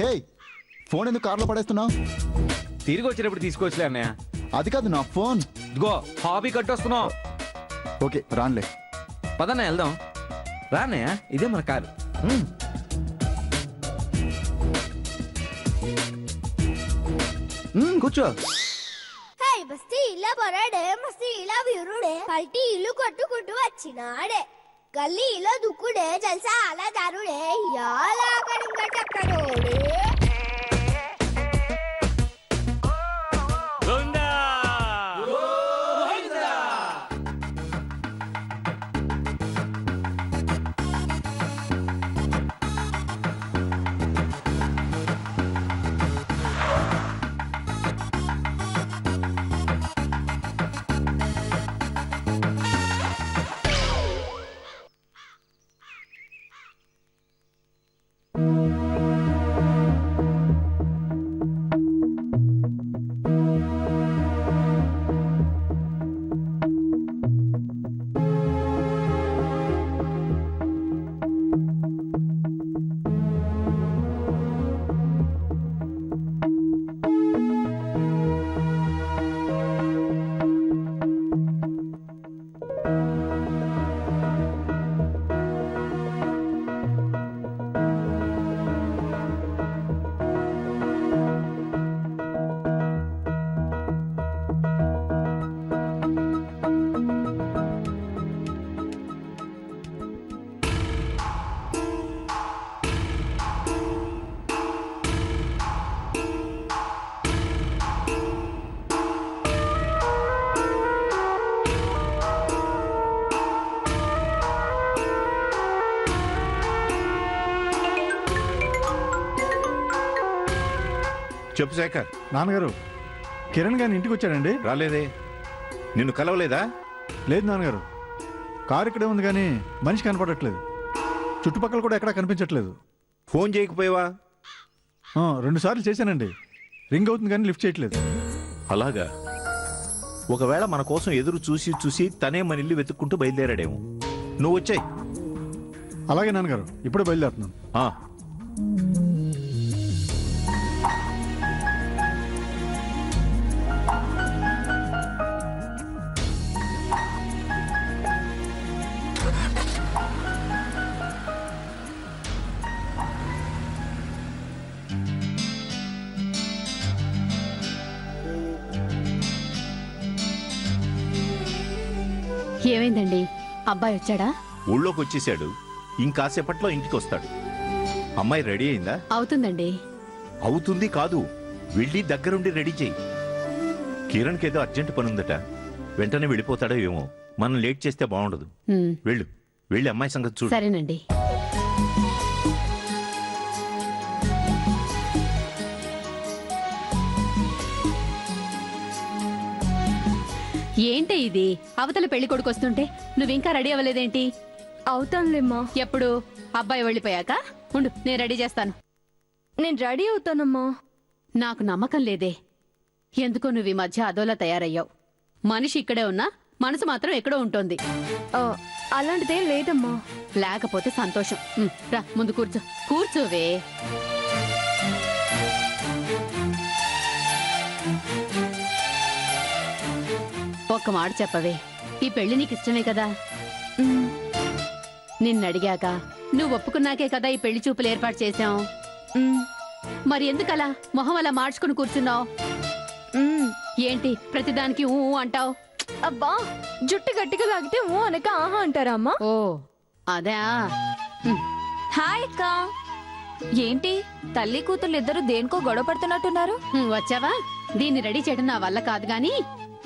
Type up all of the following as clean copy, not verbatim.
హే, phone ఎందుకు కార్లో పడేస్తున్నావు? తిరిగి వచ్చేటప్పుడు తీసుకోవచ్చులే అన్నయ్య. అది కాదు నా ఫోన్. ఇదిగో హాబీ కట్టొస్తున్నావు. ఓకే రాన్లే. పదన్న వెళ్దాం. రా అన్నయ్య, ఇదే మన కారు. కూర్చో. బస్తీ ఇలా పొరాడే మస్తీ ఇలా వీరుడే పల్టీ ఇల్లు కొట్టుకుంటూ వచ్చినాడే గల్లీ ఇలా దుక్కుడే జల్సా అలా దారుడే యాలా కడింగ చక్కరోడే చెప్పు శేఖర్. నాన్నగారు, కిరణ్ గారిని ఇంటికి వచ్చాడండి. రాలేదే, నిన్ను కలవలేదా? లేదు నాన్నగారు, కారు ఇక్కడే ఉంది కానీ మనిషి కనపడట్లేదు. చుట్టుపక్కల కూడా ఎక్కడా కనిపించట్లేదు. ఫోన్ చేయకపోయావా? 2 సార్లు చేశానండి, రింగ్ అవుతుంది కానీ లిఫ్ట్ చేయట్లేదు. అలాగా? ఒకవేళ మన కోసం ఎదురు చూసి చూసి తనే మన ఇల్లు వెతుక్కుంటూ బయలుదేరాడేమో. నువ్వు వచ్చాయి. అలాగే నాన్నగారు, ఇప్పుడే బయలుదేరుతున్నాను. ఏమైందండి? అబ్బాయి వచ్చాడా? ఊళ్ళోకి వచ్చేసాడు, ఇంకాసేపట్లో ఇంటికి వస్తాడు. అమ్మాయి రెడీ అయిందా? అవుతుందండి. అవుతుంది కాదు, వెళ్ళి దగ్గరుండి రెడీ చేయి. కిరణ్కి ఏదో అర్జెంట్ పని ఉందట, వెంటనే వెళ్ళిపోతాడో ఏమో. మనం లేట్ చేస్తే బాగుండదు. వెళ్ళు, వెళ్ళి అమ్మాయి సంగతి చూడు. సరేనండి. ఏంటి ఇది? అవతల పెళ్లి కొడుకు వస్తుంటే నువ్వింకా రెడీ అవ్వలేదేంటి? అవుతానులేమ్మా. ఎప్పుడు? అబ్బాయి వెళ్ళిపోయాక? ఉండు, నేను రెడీ చేస్తాను. నేను రెడీ అవుతానమ్మా. నాకు నమ్మకం లేదే. ఎందుకో నువ్వు ఈ మధ్య అదోలా తయారయ్యావు. మనిషి ఇక్కడే ఉన్నా మనసు మాత్రం ఎక్కడో ఉంటుంది. అలాంటిదేం లేదమ్మా. లేకపోతే సంతోషం. రా, ముందు కూర్చో. కూర్చోవే. ఒక్క మాట చెప్పవే, ఈ పెళ్లి నీకు ఇష్టమే కదా? నిన్నడిగాక నువ్వు ఒప్పుకున్నాకే కదా ఈ పెళ్లి చూపులు ఏర్పాటు చేశాం. మరి ఎందుకలా మొహం అలా మార్చుకుని కూర్చున్నావు? ఏంటి ప్రతిదానికి ఊ అంటావు? అబ్బా, జుట్టు గట్టిగా లాగితే ఊ అనక ఆహా అంటారా అమ్మా? ఓ అదే. హాయ్ అక్క. ఏంటి తల్లి కూతురు ఇద్దరు దేనికో గొడవ పడుతున్నట్టున్నారు? వచ్చావా? దీన్ని రెడీ చేయడం నా వల్ల కాదు గాని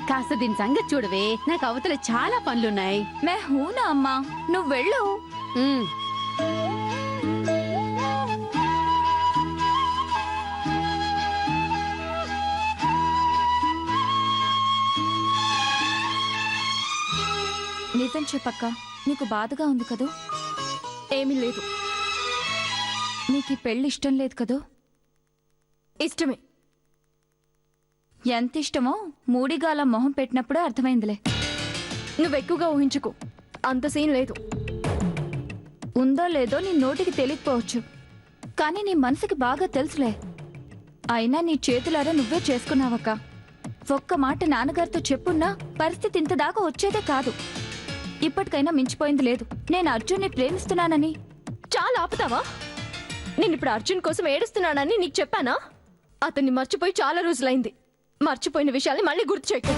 కాస్త దీని సంగతి చూడవే. నాకు అవతల చాలా పనులున్నాయి. మే హూనా అమ్మా, నువ్వు వెళ్ళు. నిజం చెప్పక్క, నీకు బాధగా ఉంది కదూ? ఏమీ లేదు. నీకు ఈ పెళ్లి ఇష్టం లేదు కదూ? ఇష్టమే. ఎంత ఇష్టమో మూడిగాల మొహం పెట్టినప్పుడే అర్థమైందిలే. నువ్వెక్కువగా ఊహించుకో, అంత సీన్ లేదు. ఉందో లేదో నీ నోటికి తెలియకపోవచ్చు, కానీ నీ మనసుకి బాగా తెలుసులే. అయినా నీ చేతులారా నువ్వే చేసుకున్నావక్క. ఒక్క మాట నాన్నగారితో చెప్పున్నా పరిస్థితి ఇంత దాకా వచ్చేదే కాదు. ఇప్పటికైనా మించిపోయింది లేదు. నేను అర్జున్ని ప్రేమిస్తున్నానని. చాలా ఆపుతావా? నేను ఇప్పుడు అర్జున్ కోసం ఏడుస్తున్నానని నీకు చెప్పానా? అతన్ని మర్చిపోయి చాలా రోజులైంది. మర్చిపోయిన విషయాల్ని మళ్ళీ గుర్తు చేయకు.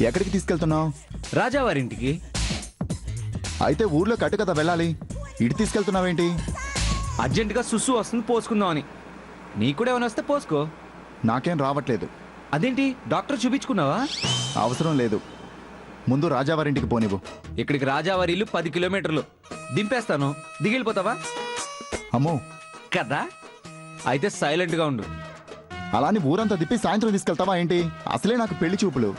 ఎక్కడికి తీసుకెళ్తున్నావు? రాజావారింటికి. అయితే ఊర్లో కట్టు కదా వెళ్ళాలి, ఇటు తీసుకెళ్తున్నావేంటి? అర్జెంటుగా సుస్సు వస్తుంది, పోసుకుందామని. నీకు కూడా ఏమైనా వస్తే పోసుకో. నాకేం రావట్లేదు. అదేంటి, డాక్టర్ చూపించుకున్నావా? అవసరం లేదు, ముందు రాజావారింటికి పోనివ్వు. ఇక్కడికి రాజావారి ఇల్లు 10 కిలోమీటర్లు. దింపేస్తాను, దిగిలిపోతావా? అమ్మో, కదా, అయితే సైలెంట్గా ఉండు. అలాని ఊరంతా తిప్పి సాయంత్రం తీసుకెళ్తావా ఏంటి? అసలే నాకు పెళ్లి చూపులు.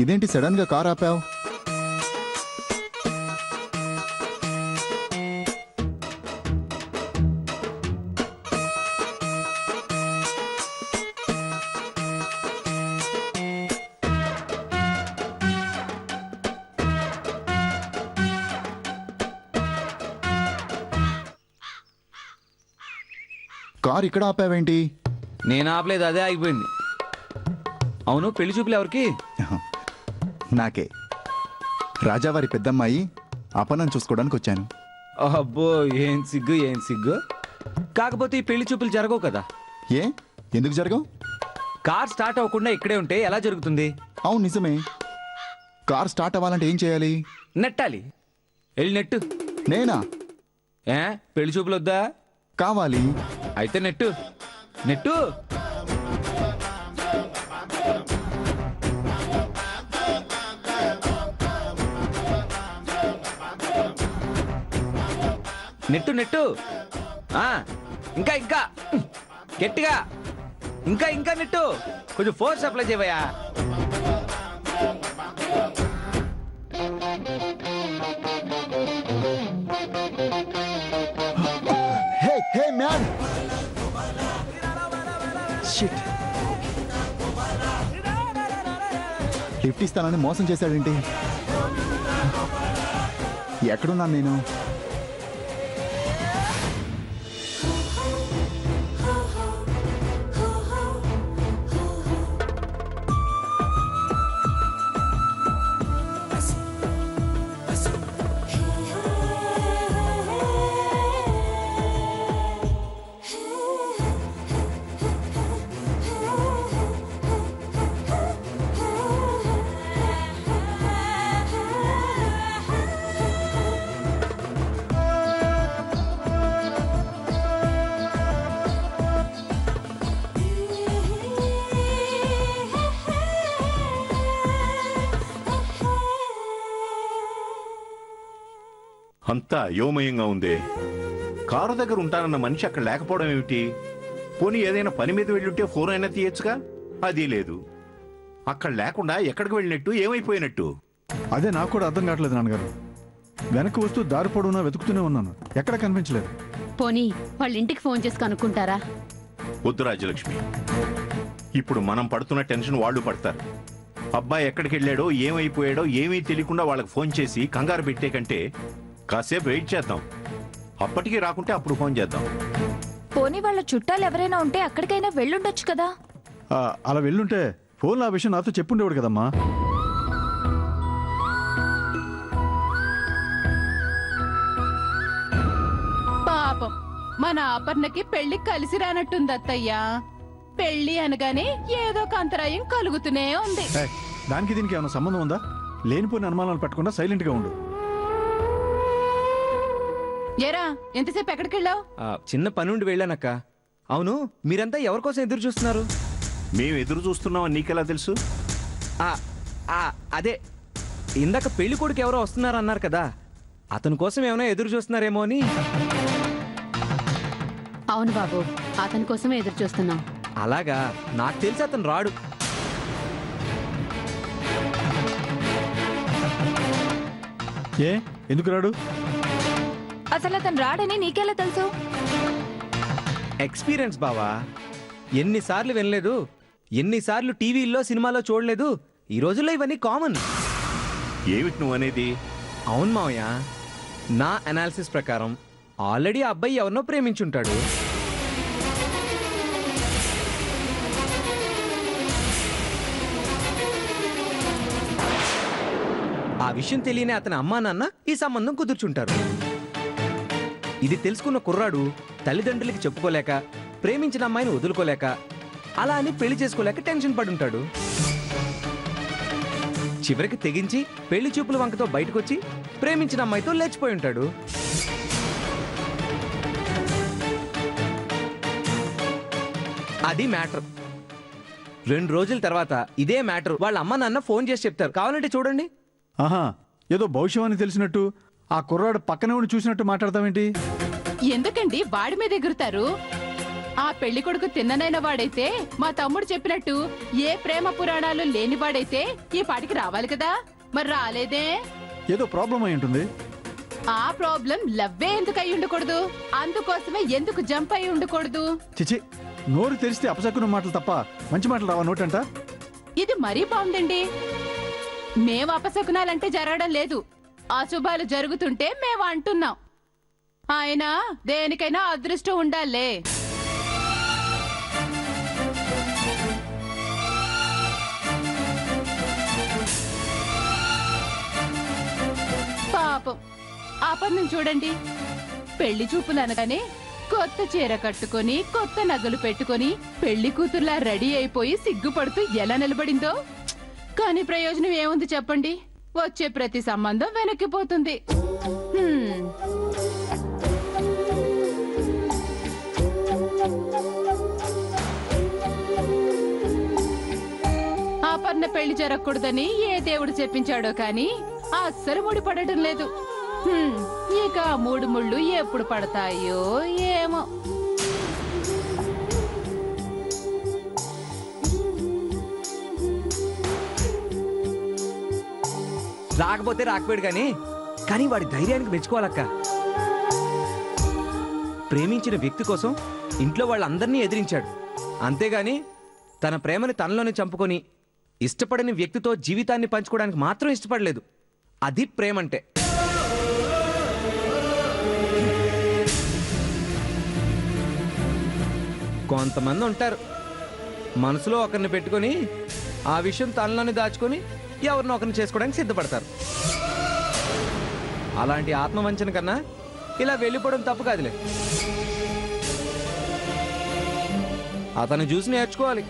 ఇదేంటి సడన్ గా కార్ ఆపావు? కార్ ఇక్కడ ఆపావేంటి? నేను ఆపలేదు, అదే ఆగిపోయింది. అవును, పెళ్లి చూపులు ఎవరికి? నాకే. రాజావారి పెద్దమ్మాయి అపనం చూసుకోవడానికి వచ్చాను. అబ్బో, ఏం సిగ్గు, ఏం సిగ్గు. కాకపోతే ఈ పెళ్లి చూపులు జరగవు కదా. ఏ, ఎందుకు జరగవు? కార్ స్టార్ట్ అవ్వకుండా ఇక్కడే ఉంటే ఎలా జరుగుతుంది? అవును నిజమే. కార్ స్టార్ట్ అవ్వాలంటే ఏం చేయాలి? నెట్టాలి. వెళ్ళి నెట్టు. నేనా? ఏ, పెళ్లి చూపులు వద్దా? కావాలి. అయితే నెట్టు, నెట్టు. Net net. ఇంకా ఇంకా గట్టిగా, ఇంకా ఇంకా నెట్టు. కొంచెం ఫోర్స్ అప్లై చేయవయ్యా. హే హే మ్యాన్, షిట్. లిఫ్ట్ ఇస్తానని మోసం చేశాడేంటి? ఎక్కడున్నాను నేను? అంతా అయోమయంగా ఉందే. కారు దగ్గర ఉంటానన్న మనిషి అక్కడ లేకపోవడం ఏమిటి? పోనీ ఏదైనా పని మీద వెళ్ళుంటే ఫోన్ అయినా తీయచ్చుగా, అది లేదు. అక్కడ లేకుండా ఎక్కడికి వెళ్ళినట్టు, ఏమైపోయినట్టు? అదే నాకు కూడా అర్థం కావట్లేదు నాన్నగారు. వెనక్కి వస్తూ దారి పొడవునా వెతుకుతూనే ఉన్నాను, ఎక్కడ కనిపించలేదు. పోనీ వాళ్ళ ఇంటికి ఫోన్ చేసి కనుక్కుంటారా? వద్దు రాజ్యలక్ష్మి, ఇప్పుడు మనం పడుతున్న టెన్షన్ వాళ్ళు పడతారు. అబ్బాయి ఎక్కడికి వెళ్ళాడో, ఏమైపోయాడో ఏమీ తెలియకుండా వాళ్ళకి ఫోన్ చేసి కంగారు పెట్టే కంటే కాసేపు వెయిట్ చేద్దాం. అప్పటికి రాకుంటే అప్పుడు ఫోన్ చేద్దాం. పోనీ వాళ్ళ చుట్టాలు ఎవరైనా ఉంటే అక్కడికైనా వెళ్ళుండొచ్చు కదా. అలా వెళ్ళుంటే ఫోన్లో ఆ విషయం నాతో చెప్పుండేవాడు కదమ్మా. పాపం, మన ఆపర్ణకి పెళ్లి కలిసి రానట్టుంది అత్తయ్యా. పెళ్లి అనగానే ఏదో ఒక అంతరాయం కలుగుతూనే ఉంది. దానికి దీనికి ఏమైనా సంబంధం ఉందా? లేనిపోయిన అనుమానాలు పెట్టకుండా సైలెంట్ గా ఉండు. ఏరా, ఎంతసేపు ఎక్కడికి వెళ్ళావు? చిన్న పని ఉండి వెళ్ళానక్క. అవును, మీరంతా ఎవరి కోసం ఎదురు చూస్తున్నారు? మేము ఎదురు చూస్తున్నామని నీకెలా తెలుసు? అదే ఇందాక పెళ్లి కొడుకు ఎవరో వస్తున్నారన్నారు కదా, అతని కోసం ఏమైనా ఎదురు చూస్తున్నారేమో అని. అవును బాబు, అతని కోసమే ఎదురు చూస్తున్నాం. అలాగా, నాకు తెలిసి అతను రాడు. ఏ ఎందుకు రాడు? అసలు అతను రాడని నీకెలా తెలుసు? ఎక్స్పీరియన్స్ బావా. ఎన్నిసార్లు వినలేదు, ఎన్నిసార్లు టీవీల్లో సినిమాలో చూడలేదు. ఈ రోజుల్లో ఇవన్నీ కామన్. ఏమిటి నువ్వు అనేది? అవును మావయ్య, నా అనాలిసిస్ ప్రకారం ఆల్రెడీ ఆ అబ్బాయి ఎవరినో ప్రేమించుంటాడు. ఆ విషయం తెలియని అతని అమ్మా నాన్న ఈ సంబంధం కుదుర్చుంటారు. ఇది తెలుసుకున్న కుర్రాడు తల్లిదండ్రులకి చెప్పుకోలేక, ప్రేమించిన అమ్మాయిని వదులుకోలేక, అలా అని పెళ్లి చేసుకోలేక టెన్షన్ పడుంటాడు. చివరికి తెగించి పెళ్లి చూపుల వంకతో బయటకొచ్చి ప్రేమించిన అమ్మాయితో లేచిపోయి ఉంటాడు. అది మ్యాటర్. 2 రోజుల తర్వాత ఇదే మ్యాటర్ వాళ్ళ అమ్మ నాన్న ఫోన్ చేసి చెప్తారు. కావాలంటే చూడండి. ఆహా, ఏదో భవిష్యవాణి తెలిసినట్టు ఆ కుర్రాడు పక్కనే ఉండి చూసినట్టు మాట్లాడతావేంటి? ఎందుకండి వాడి మీద ఎగురుతారు? ఆ పెళ్లి కొడుకు తిన్ననైన వాడైతే, మా తమ్ముడు చెప్పినట్టు ఏ ప్రేమ పురాణాలు లేనివాడైతే ఈ పాటికి రావాలి కదా. మరి రాలేదే. ఏదో ప్రాబ్లం అయి ఉంటుంది. ఆ ప్రాబ్లం లవ్వే ఎందుకు అయి ఉండకూడదు? అందుకోసమే ఎందుకు జంప్ అయి ఉండకూడదు? చిచి, నోరు తెరిస్తే అపశకున మాటలు తప్ప మంచి మాటలు రావా నోటంట? ఇది మరీ బాగుందండి. మేము అపశకునాలంటే జరగడం లేదు, అశుభాలు జరుగుతుంటే మేము అంటున్నాం. ఆయన దేనికైనా అదృష్టం ఉండాలే. పాపం అపర్ణం చూడండి, పెళ్లి చూపులు అనగానే కొత్త చీర కట్టుకొని, కొత్త నగలు పెట్టుకొని, పెళ్లి కూతుర్లా రెడీ అయిపోయి సిగ్గుపడుతూ ఎలా నిలబడిందో. కానీ ప్రయోజనం ఏముంది చెప్పండి? వచ్చే ప్రతి సంబంధం వెనక్కిపోతుంది. ఆపర్ణ పెళ్లి జరగకూడదని ఏ దేవుడు చెప్పించాడో కానీ అస్సలు ముడిపడటం లేదు. ఇక 3 ముళ్ళు ఎప్పుడు పడతాయో ఏమో. రాకపోతే రాకపోయాడు కానీ వాడి ధైర్యానికి మెచ్చుకోవాలక్క. ప్రేమించిన వ్యక్తి కోసం ఇంట్లో వాళ్ళందరినీ ఎదిరించాడు. అంతేగాని తన ప్రేమని తనలోనే చంపుకొని ఇష్టపడని వ్యక్తితో జీవితాన్ని పంచుకోవడానికి మాత్రం ఇష్టపడలేదు. అది ప్రేమంటే. కొంతమంది ఉంటారు, మనసులో ఒకరిని పెట్టుకొని ఆ విషయం తనలోనే దాచుకొని ఎవరినో ఒకరిని చేసుకోవడానికి సిద్ధపడతారు. అలాంటి ఆత్మవంచన కన్నా ఇలా వెళ్ళిపోవడం తప్పు కాదులే. అతను చూసి నేర్చుకోవాలి.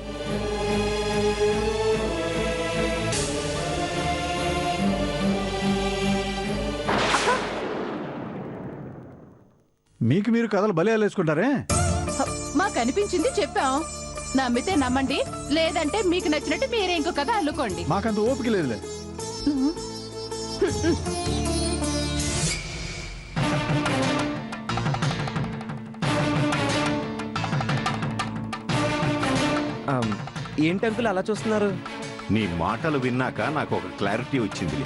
మీకు మీరు కథలు బలి వేసుకుంటారే? మాకు అనిపించింది చెప్పాం. నమ్మితే నమ్మండి, లేదంటే మీకు నచ్చినట్టు మీరే ఇంకో కథ అల్లుకోండి. మాకంత ఓపిక లేదులే. ఏంటి అంకుల్ అలా చూస్తున్నారు? నీ మాటలు విన్నాక నాకు ఒక క్లారిటీ వచ్చింది.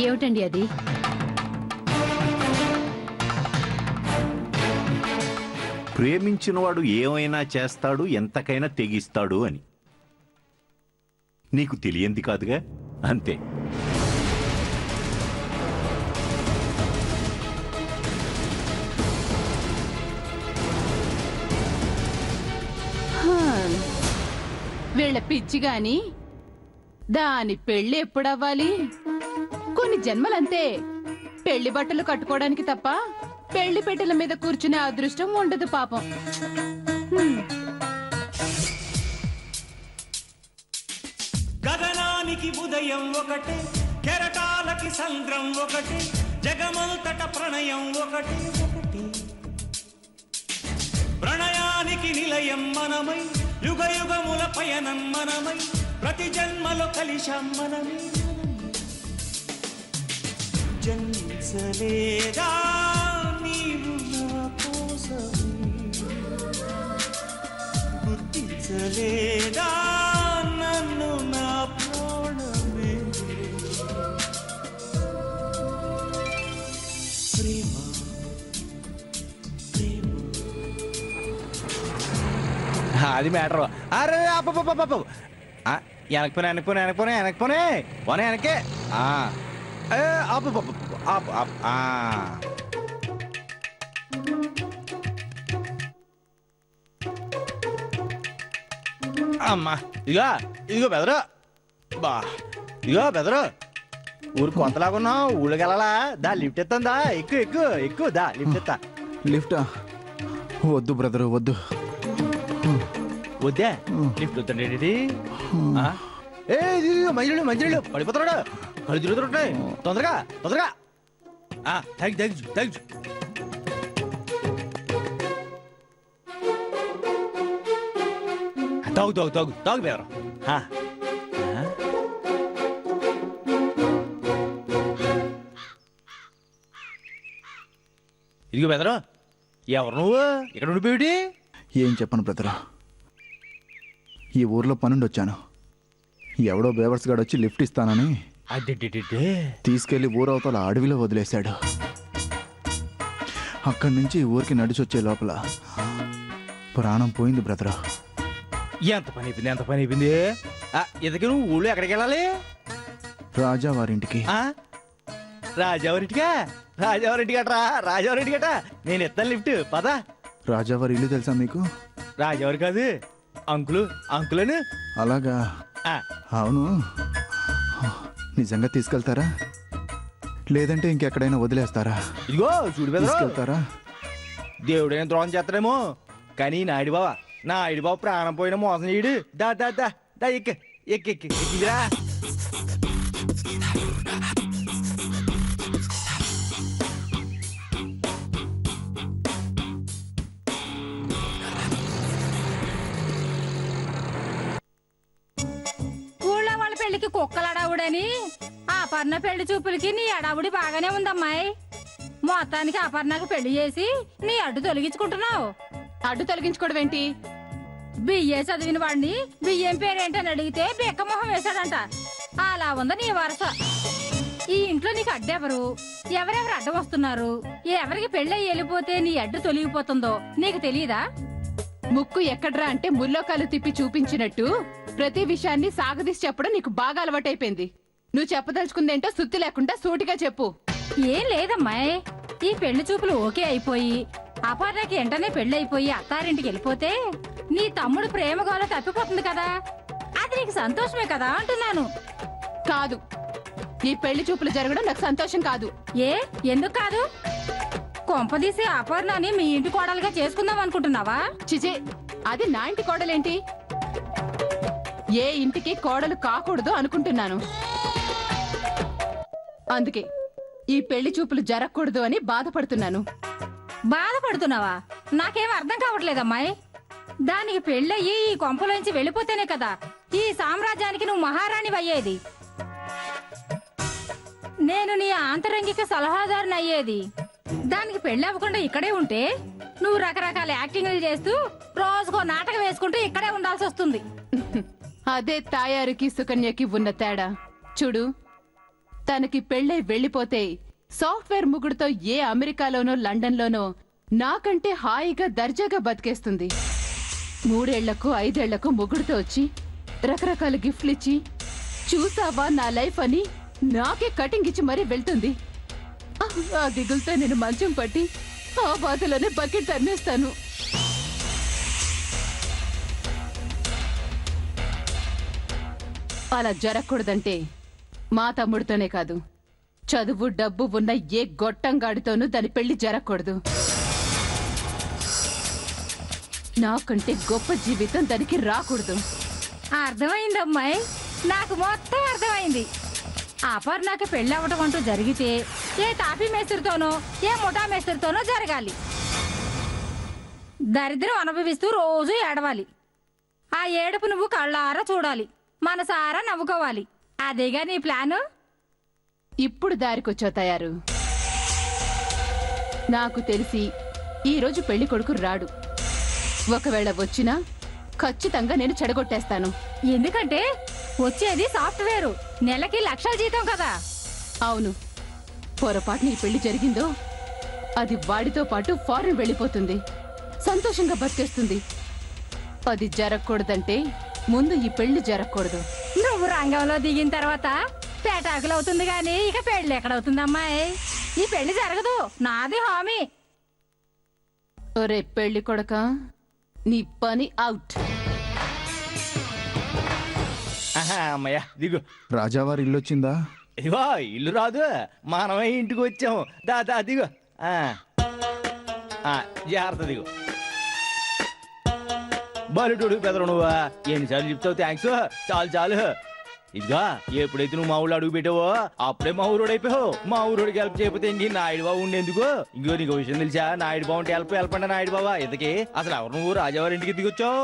ఏమిటండి అది? ప్రేమించినవాడు ఏమైనా చేస్తాడు, ఎంతకైనా తెగిస్తాడు అని. నీకు తెలియంది కాదుగా, అంతే. వీళ్ళ పిచ్చి గాని దాని పెళ్లి ఎప్పుడవ్వాలి? కొన్ని జన్మలంతే. పెళ్లి బట్టలు కట్టుకోవడానికి తప్ప పెళ్లి పెట్టెల మీద కూర్చునే అదృష్టం ఉండదు పాపం. గగనానికి ఉదయం ఒకటి, కెరటాలకి సంద్రం ఒకటి, జగమంతట ప్రణయం ఒకటి ఒకటి. ప్రణయానికి నిలయం మనమై, యుగ యుగముల పయనం మనమై, ప్రతి జన్మలో కలిశాం మనమే. జన్మించలేదా నీవు నా ప్రేమించలేదా నన్ను నా ప్రాణమే ప్రేమ అది మ్యాటర్. అరే అప్ప వెనక్పోనే వెనకే అమ్మా. ఇదిగో బెదరు ఊరు కొత్తలాగున్నావు, ఊళ్ళోకి వెళ్ళాలా? దా లిఫ్ట్ ఎత్తాందా, ఎక్కువ దా లిఫ్ట్ ఎత్తా. లిఫ్టా? వద్దు బ్రదరు, వద్దు. వద్దే లిఫ్ట్ వద్దండి. మంచినీళ్ళు పడిపోతున్నాడు, కళ్ళు తిరుగుతుంటాయి. తొందరగా తగ్గు. తాగు బేవరం. ఇదిగో బెదరు, ఎవరు నువ్వు ఇక్కడ ఉండిపోయి? ఏం చెప్పను బ్రదరు, ఈ ఊర్లో పనుండి వచ్చాను. ఎవడో బేవర్స్ గాడు వచ్చి లిఫ్ట్ ఇస్తానని తీసుకెళ్లి ఊరవతల అడవిలో వదిలేశాడు. అక్కడి నుంచి ఈ ఊరికి నడిచొచ్చే లోపల ప్రాణం పోయింది బ్రదరు. ఎంత పని అయిపోయింది. ఇంతకీ నువ్వు ఊళ్ళో ఎక్కడికి వెళ్ళాలి? రాజా వారింటికి. రాజావారింటికట నేను ఎత్తాను లిఫ్ట్, పద. రాజావారి ఇల్లు తెలుసా మీకు? రాజావారి కాదు, అంకులని. అలాగా? అవును. నిజంగా తీసుకెళ్తారా లేదంటే ఇంకెక్కడైనా వదిలేస్తారా? ఇదిగో చూడు బెదరు, తీసుకెళ్తారా? దేవుడైనా ద్రోహం చేస్తాడేమో కానీ నాయుడు బావ ప్రాణం పోయిన మోసం చేయడు. దా ఎక్కిరా. ఊళ్ళో వాళ్ళ పెళ్లికి కుక్కలు అడావుడని అపర్ణ పెళ్లి చూపులకి నీ అడావుడి బాగానే ఉందమ్మాయి. మొత్తానికి అపర్ణకు పెళ్లి చేసి నీ అడ్డు తొలగించుకుంటున్నావు. అడ్డు తొలగించుకోవడం ఏంటి? బియ్యే చదివిన వాడిని బియ్యం పేరేంటని అడిగితే బిక్కమొహం వేశాడంట. అలా ఉంది నీ వరస. ఈ ఇంట్లో నీకు అడ్డెవరు, ఎవరెవరు అడ్డం వస్తున్నారు, ఎవరికి పెళ్ళి వెళ్ళిపోతే నీ అడ్డు తొలగిపోతుందో నీకు తెలియదా? ముక్కు ఎక్కడ్రా అంటే ముల్లోకాలు తిప్పి చూపించినట్టు ప్రతి విషయాన్ని సాగదీసి చెప్పడం నీకు బాగా అలవాటైపోయింది. నువ్వు చెప్పదలుచుకుందేంటో సుత్తి లేకుండా సూటిగా చెప్పు. ఏం లేదమ్మాయి, ఈ పెళ్లి చూపులు ఓకే అయిపోయి అపర్ణకి వెంటనే పెళ్లి అయిపోయి అత్తారింటికి వెళ్ళిపోతే నీ తమ్ముడు ప్రేమ గోల తప్పిపోతుంది కదా, అది నీకు సంతోషమే కదా అంటున్నాను. కాదు, ఈ పెళ్లి చూపులు జరగడం నాకు సంతోషం కాదు. ఎందుకు కాదు? కొంపదీసి అపర్ణని మీ ఇంటి కోడలుగా చేసుకుందాం అనుకుంటున్నావా? చిచి, అది నా ఇంటి కోడలేంటి? ఏ ఇంటికి కోడలు కాకూడదు అనుకుంటున్నాను. అందుకే ఈ పెళ్లి చూపులు జరగకూడదు అని బాధపడుతున్నాను. బాధపడుతున్నావా? నాకేం అర్థం కావట్లేదమ్మాయి. దానికి పెళ్ళయ్యి ఈ కొంపలోంచి వెళ్ళిపోతేనే కదా ఈ సామ్రాజ్యానికి నువ్వు మహారాణి అయ్యేది. నేను నీ ఆంతరంగిక సలహాదారుని అయ్యేది. దానికి పెళ్లి అవ్వకుండా ఇక్కడే ఉంటే నువ్వు రకరకాల యాక్టింగ్లు చేస్తూ రోజుకో నాటకం వేసుకుంటూ ఇక్కడే ఉండాల్సి వస్తుంది. అదే తాయారుకి సుకన్యకి ఉన్న తేడా. చూడు, తనకి పెళ్ళై వెళ్ళిపోతే సాఫ్ట్వేర్ ముగుడుతో ఏ అమెరికాలోనో లండన్లోనో నాకంటే హాయిగా దర్జాగా బతికేస్తుంది. 3 ఏళ్లకు 5 ఏళ్లకు ముగుడుతో వచ్చి రకరకాల గిఫ్ట్లు ఇచ్చి చూసావా నా లైఫ్ అని నాకే కటింగ్ ఇచ్చి మరీ వెళ్తుంది. ఆ దిగులతో నేను మంచం పట్టి ఆ బాధలోనే బకెట్ తన్నేస్తాను. అలా జరగకూడదంటే మా తమ్ముడితోనే కాదు, చదువు డబ్బు ఉన్న ఏ గొట్టంగాడితోనూ దాని పెళ్లి జరగకూడదు. నాకంటే గొప్ప జీవితం దానికి రాకూడదు. అర్థమైందమ్మాయి, నాకు మొత్తం అర్థమైంది. అపర్ణకి పెళ్లి అవ్వటం అంటూ జరిగితే ఏ తాపీ మేస్త్రితోనో ఏ ముఠా మేస్త్రితోనో జరగాలి. దరిద్రం అనుభవిస్తూ రోజు ఏడవాలి. ఆ ఏడుపు నువ్వు కళ్ళారా చూడాలి, మనసారా నవ్వుకోవాలి. అదేగా నీ ప్లాను? ఇప్పుడు దారికొచ్చావు తయారు. నాకు తెలిసి ఈరోజు పెళ్లి కొడుకు రాడు. ఒకవేళ వచ్చినా ఖచ్చితంగా నేను చెడగొట్టేస్తాను. ఎందుకంటే వచ్చేది సాఫ్ట్వేర్, నెలకి లక్షల జీతం కదా. అవును, పొరపాటున ఈ పెళ్లి జరిగిందో అది వాడితో పాటు ఫారెన్ వెళ్ళిపోతుంది, సంతోషంగా బతికేస్తుంది. అది జరగకూడదంటే ముందు ఈ పెళ్లి జరగకూడదు. నువ్వు రంగంలో దిగిన తర్వాత పేటాకులు అవుతుంది గాని ఇక పెళ్లి ఎక్కడవుతుందమ్మాయి? ఈ పెళ్లి జరగదు, నాది హామీ. ఒరే పెళ్లి కొడక, నీ పని అవుట్. అమ్మయ్య దిగు. రాజావారి ఇల్లు వచ్చిందా? ఇదిగో ఇల్లు రాదు, మనమే ఇంటికి వచ్చాము. దా దిగు. జాగ్రత్త దిగు. బలుడు పెదరు నువ్వా, ఎన్నిసార్లు చెప్తావు థ్యాంక్స్? చాలు. ఇదిగా ఎప్పుడైతే నువ్వు మా ఊళ్ళో అడుగు పెట్టావో అప్పుడే మా ఊరోడు అయిపోయావు. మా ఊరోడికి హెల్ప్ చేయకపోతే ఇంక నాయుడు బాబు ఉండేందుకు? నీకు విషయం తెలుసా? నాయుడు బాబు అంటే హెల్ప్ అంటే నాయుడు బాబా. ఇంతకీ అసలు ఎవరు నువ్వు రాజావారి ఇంటికి దిగొచ్చావు?